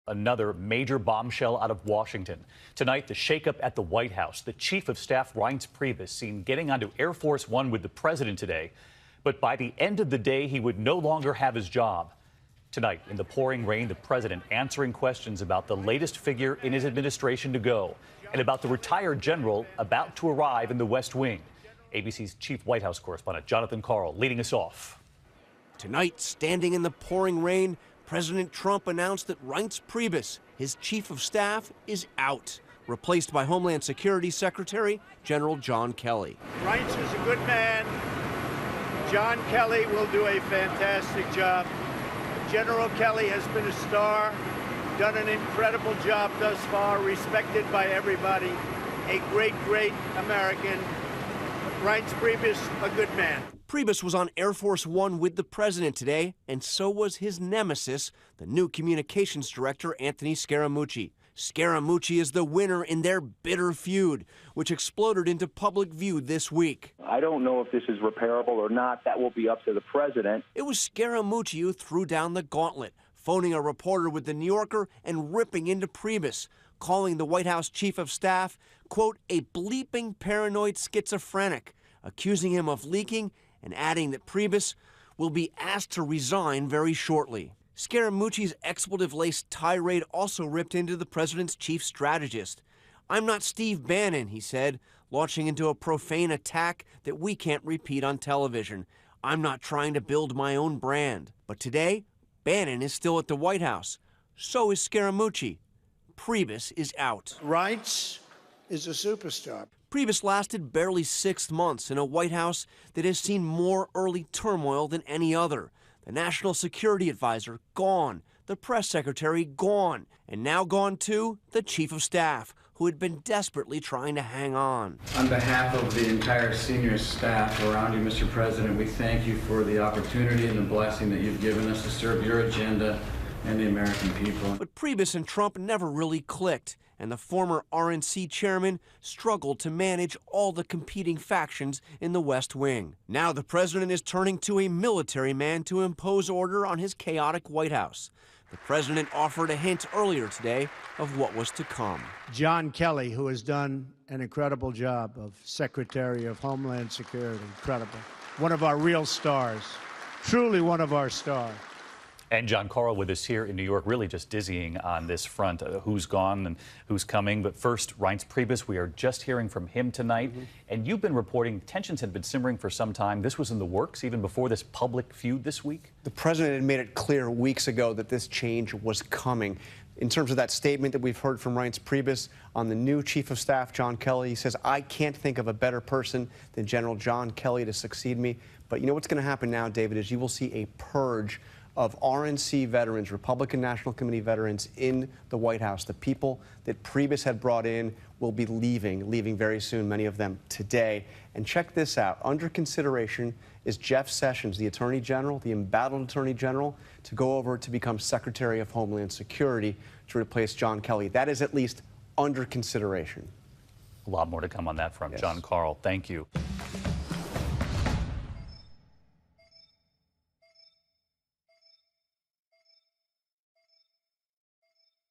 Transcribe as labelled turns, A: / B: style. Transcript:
A: Another major bombshell out of Washington. Tonight, the shakeup at the White House. The Chief of Staff Reince Priebus seen getting onto Air Force One with the president today. But by the end of the day, he would no longer have his job. Tonight, in the pouring rain, the president answering questions about the latest figure in his administration to go and about the retired general about to arrive in the West Wing. ABC's chief White House correspondent Jonathan Karl leading us off.
B: Tonight, standing in the pouring rain, President Trump announced that Reince Priebus, his chief of staff, is out, replaced by Homeland Security Secretary General John Kelly.
C: Reince is a good man. John Kelly will do a fantastic job. General Kelly has been a star, done an incredible job thus far, respected by everybody. A great, great American. Reince Priebus, a good man.
B: Priebus was on Air Force One with the president today, and so was his nemesis, the new communications director, Anthony Scaramucci. Scaramucci is the winner in their bitter feud, which exploded into public view this week.
D: I don't know if this is repairable or not. That will be up to the president.
B: It was Scaramucci who threw down the gauntlet, phoning a reporter with the New Yorker and ripping into Priebus, calling the White House chief of staff, quote, a bleeping paranoid schizophrenic, accusing him of leaking and adding that Priebus will be asked to resign very shortly. Scaramucci's expletive-laced tirade also ripped into the president's chief strategist. I'm not Steve Bannon, he said, launching into a profane attack that we can't repeat on television. I'm not trying to build my own brand. But today, Bannon is still at the White House. So is Scaramucci. Priebus is out.
C: Reince is a superstar.
B: Priebus lasted barely 6 months in a White House that has seen more early turmoil than any other. The National Security Advisor, gone. The press secretary, gone. And now gone too, the chief of staff, who had been desperately trying to hang on.
E: On behalf of the entire senior staff around you, Mr. President, we thank you for the opportunity and the blessing that you've given us to serve your agenda and the American people.
B: But Priebus and Trump never really clicked, and the former RNC chairman struggled to manage all the competing factions in the West Wing. Now the president is turning to a military man to impose order on his chaotic White House. The president offered a hint earlier today of what was to come.
C: John Kelly, who has done an incredible job of Secretary of Homeland Security. Incredible. One of our real stars. Truly one of our stars.
A: And John Karl with us here in New York, really just dizzying on this front, who's gone and who's coming. But first, Reince Priebus, we are just hearing from him tonight. And you've been reporting tensions had been simmering for some time. This was in the works even before this public feud this week?
F: The president had made it clear weeks ago that this change was coming. In terms of that statement that we've heard from Reince Priebus on the new chief of staff, John Kelly, he says, I can't think of a better person than General John Kelly to succeed me. But you know what's going to happen now, David, is you will see a purge of RNC veterans, Republican National Committee veterans in the White House. The people that Priebus had brought in will be leaving very soon, many of them today. And check this out. Under consideration is Jeff Sessions, the Attorney General, the embattled Attorney General, to go over to become Secretary of Homeland Security to replace John Kelly. That is at least under consideration.
A: A lot more to come on that front. Yes. John Karl, thank you.